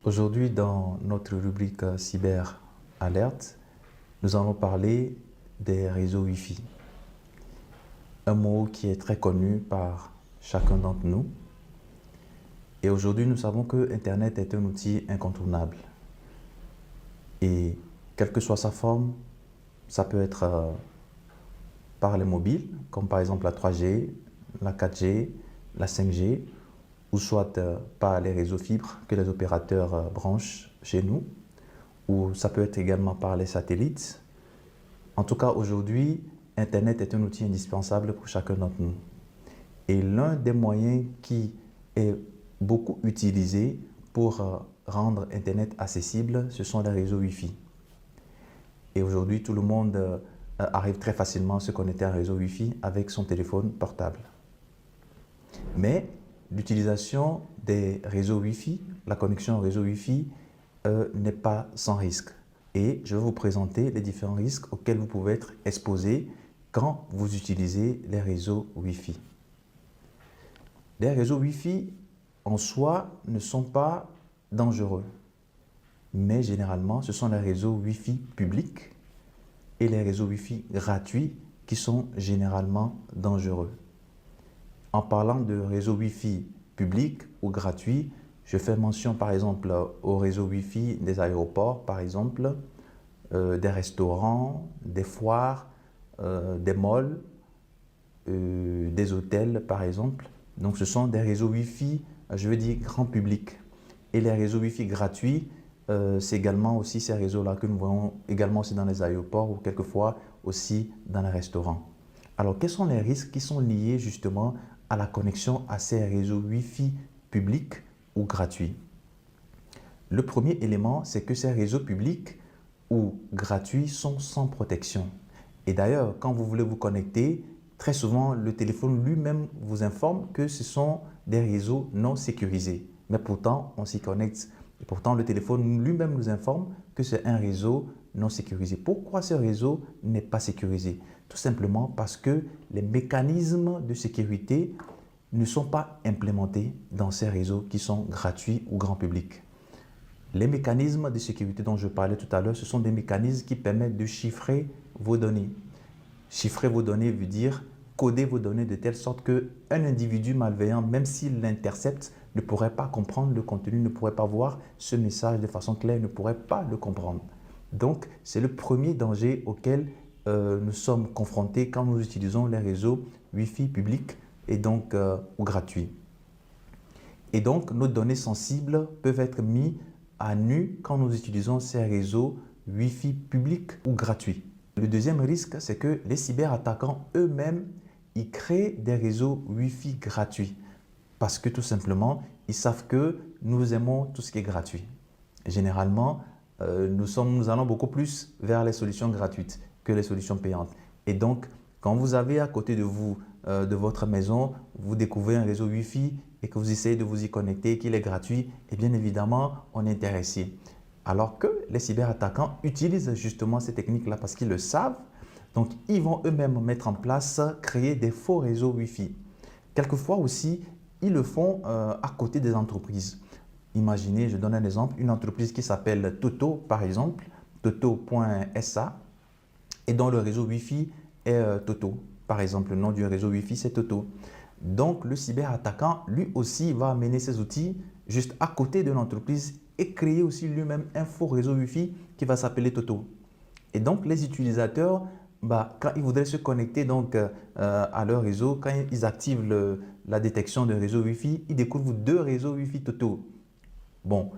Aujourd'hui, dans notre rubrique Cyber Alerte, nous allons parler des réseaux Wi-Fi. Un mot qui est très connu par chacun d'entre nous. Et aujourd'hui, nous savons que Internet est un outil incontournable. Et quelle que soit sa forme, ça peut être par les mobiles, comme par exemple la 3G, la 4G, la 5G, ou soit par les réseaux fibres que les opérateurs branchent chez nous, ou ça peut être également par les satellites. En tout cas, aujourd'hui, Internet est un outil indispensable pour chacun d'entre nous. Et l'un des moyens qui est beaucoup utilisé pour rendre Internet accessible, ce sont les réseaux Wi-Fi. Et aujourd'hui, tout le monde arrive très facilement à se connecter à un réseau Wi-Fi avec son téléphone portable. Mais l'utilisation des réseaux Wi-Fi, la connexion au réseau Wi-Fi n'est pas sans risque. Et je vais vous présenter les différents risques auxquels vous pouvez être exposé quand vous utilisez les réseaux Wi-Fi. Les réseaux Wi-Fi en soi ne sont pas dangereux, mais généralement ce sont les réseaux Wi-Fi publics et les réseaux Wi-Fi gratuits qui sont généralement dangereux. En parlant de réseaux Wi-Fi publics ou gratuits, je fais mention par exemple au réseau Wi-Fi des aéroports, par exemple, des restaurants, des foires, des malls, des hôtels par exemple. Donc ce sont des réseaux Wi-Fi, je veux dire grand public. Et les réseaux Wi-Fi gratuits, c'est également aussi ces réseaux-là que nous voyons également aussi dans les aéroports ou quelquefois aussi dans les restaurants. Alors quels sont les risques qui sont liés justement à la connexion à ces réseaux Wi-Fi publics ou gratuits? Le premier élément, c'est que ces réseaux publics ou gratuits sont sans protection. Et d'ailleurs, quand vous voulez vous connecter, très souvent, le téléphone lui-même vous informe que ce sont des réseaux non sécurisés. Mais pourtant, on s'y connecte. Et pourtant, le téléphone lui-même nous informe que c'est un réseau non sécurisé. Pourquoi ce réseau n'est pas sécurisé? Tout simplement parce que les mécanismes de sécurité ne sont pas implémentés dans ces réseaux qui sont gratuits ou grand public. Les mécanismes de sécurité dont je parlais tout à l'heure, ce sont des mécanismes qui permettent de chiffrer vos données. Chiffrer vos données veut dire coder vos données de telle sorte qu'un individu malveillant, même s'il l'intercepte, ne pourrait pas comprendre le contenu, ne pourrait pas voir ce message de façon claire, ne pourrait pas le comprendre. Donc, c'est le premier danger auquel nous sommes confrontés quand nous utilisons les réseaux Wi-Fi publics et donc ou gratuits. Et donc, nos données sensibles peuvent être mises à nu quand nous utilisons ces réseaux Wi-Fi publics ou gratuits. Le deuxième risque, c'est que les cyberattaquants eux-mêmes, ils créent des réseaux Wi-Fi gratuits parce que tout simplement, ils savent que nous aimons tout ce qui est gratuit. Généralement, nous allons beaucoup plus vers les solutions gratuites que les solutions payantes. Et donc, quand vous avez à côté de vous, de votre maison, vous découvrez un réseau Wi-Fi et que vous essayez de vous y connecter, qu'il est gratuit, et bien évidemment, on est intéressé. Alors que les cyberattaquants utilisent justement ces techniques-là parce qu'ils le savent. Donc, ils vont eux-mêmes mettre en place, créer des faux réseaux Wi-Fi. Quelquefois aussi, ils le font à côté des entreprises. Imaginez, je donne un exemple, une entreprise qui s'appelle Toto, par exemple, toto.sa, et dont le réseau Wi-Fi est Toto. Par exemple, le nom du réseau Wi-Fi, c'est Toto. Donc, le cyberattaquant, lui aussi, va amener ses outils juste à côté de l'entreprise et créer aussi lui-même un faux réseau Wi-Fi qui va s'appeler Toto. Et donc, les utilisateurs, quand ils voudraient se connecter donc, à leur réseau, quand ils activent la détection de réseau Wi-Fi, ils découvrent deux réseaux Wi-Fi Toto. Bon,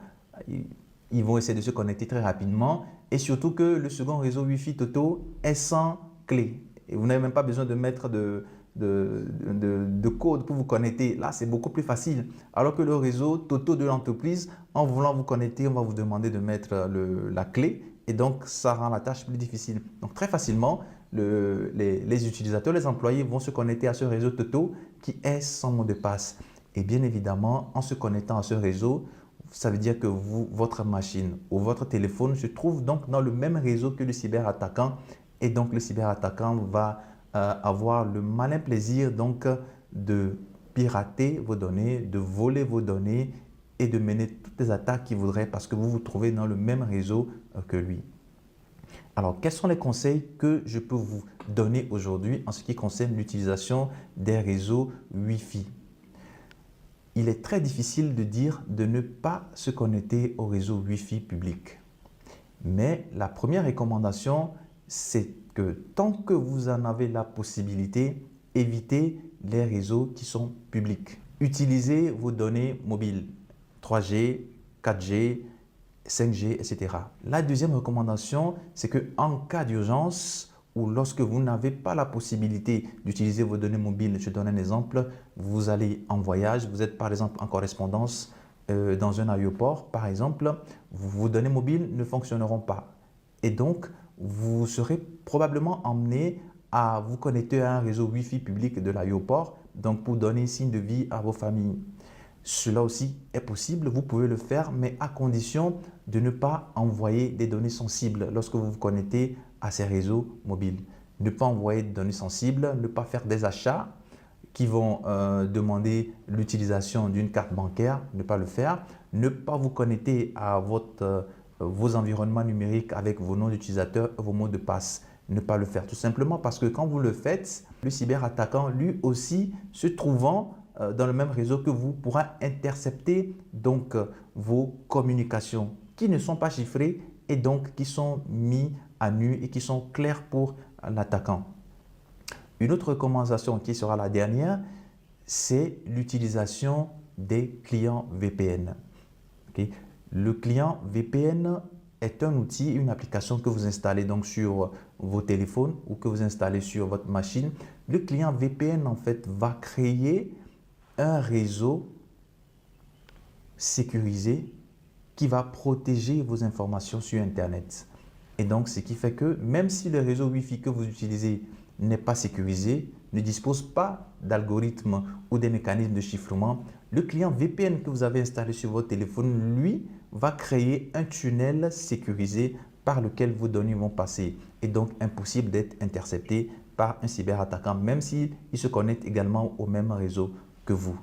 ils vont essayer de se connecter très rapidement et surtout que le second réseau Wi-Fi Toto est sans clé. Et vous n'avez même pas besoin de mettre de code pour vous connecter. Là, c'est beaucoup plus facile. Alors que le réseau Toto de l'entreprise, en voulant vous connecter, on va vous demander de mettre la clé et donc ça rend la tâche plus difficile. Donc très facilement, les utilisateurs, les employés vont se connecter à ce réseau Toto qui est sans mot de passe. Et bien évidemment, en se connectant à ce réseau, ça veut dire que votre machine ou votre téléphone se trouve donc dans le même réseau que le cyberattaquant et donc le cyberattaquant va avoir le malin plaisir donc de pirater vos données, de voler vos données et de mener toutes les attaques qu'il voudrait parce que vous vous trouvez dans le même réseau que lui. Alors, quels sont les conseils que je peux vous donner aujourd'hui en ce qui concerne l'utilisation des réseaux Wi-Fi? Il est très difficile de dire de ne pas se connecter au réseau Wi-Fi public. Mais la première recommandation, c'est que tant que vous en avez la possibilité, évitez les réseaux qui sont publics. Utilisez vos données mobiles, 3G, 4G, 5G, etc. La deuxième recommandation, c'est qu'en cas d'urgence ou lorsque vous n'avez pas la possibilité d'utiliser vos données mobiles, je donne un exemple, vous allez en voyage, vous êtes par exemple en correspondance dans un aéroport, par exemple, vos données mobiles ne fonctionneront pas. Et donc, vous serez probablement emmené à vous connecter à un réseau Wi-Fi public de l'aéroport, donc pour donner signe de vie à vos familles. Cela aussi est possible, vous pouvez le faire, mais à condition de ne pas envoyer des données sensibles lorsque vous vous connectez à ces réseaux mobiles. Ne pas envoyer de données sensibles, ne pas faire des achats qui vont demander l'utilisation d'une carte bancaire, ne pas le faire. Ne pas vous connecter à vos environnements numériques avec vos noms d'utilisateurs et vos mots de passe. Ne pas le faire tout simplement parce que quand vous le faites, le cyberattaquant lui aussi se trouvant dans le même réseau que vous pourra intercepter donc vos communications qui ne sont pas chiffrées et donc qui sont mis à nu et qui sont claires pour l'attaquant. Une autre recommandation qui sera la dernière, c'est l'utilisation des clients VPN. Okay? Le client VPN est un outil, une application que vous installez donc sur vos téléphones ou que vous installez sur votre machine. Le client VPN en fait va créer un réseau sécurisé qui va protéger vos informations sur Internet. Et donc, ce qui fait que même si le réseau Wi-Fi que vous utilisez n'est pas sécurisé, ne dispose pas d'algorithme ou des mécanismes de chiffrement, le client VPN que vous avez installé sur votre téléphone, lui, va créer un tunnel sécurisé par lequel vos données vont passer. Et donc, impossible d'être intercepté par un cyberattaquant, même s'il se connecte également au même réseau que vous.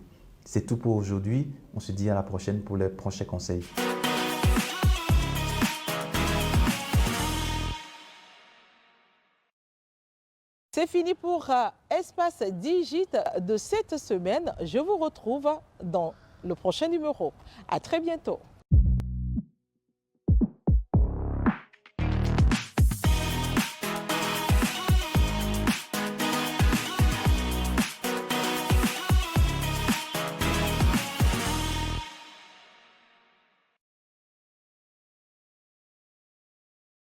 C'est tout pour aujourd'hui. On se dit à la prochaine pour les prochains conseils. C'est fini pour Espace Digit de cette semaine. Je vous retrouve dans le prochain numéro. À très bientôt.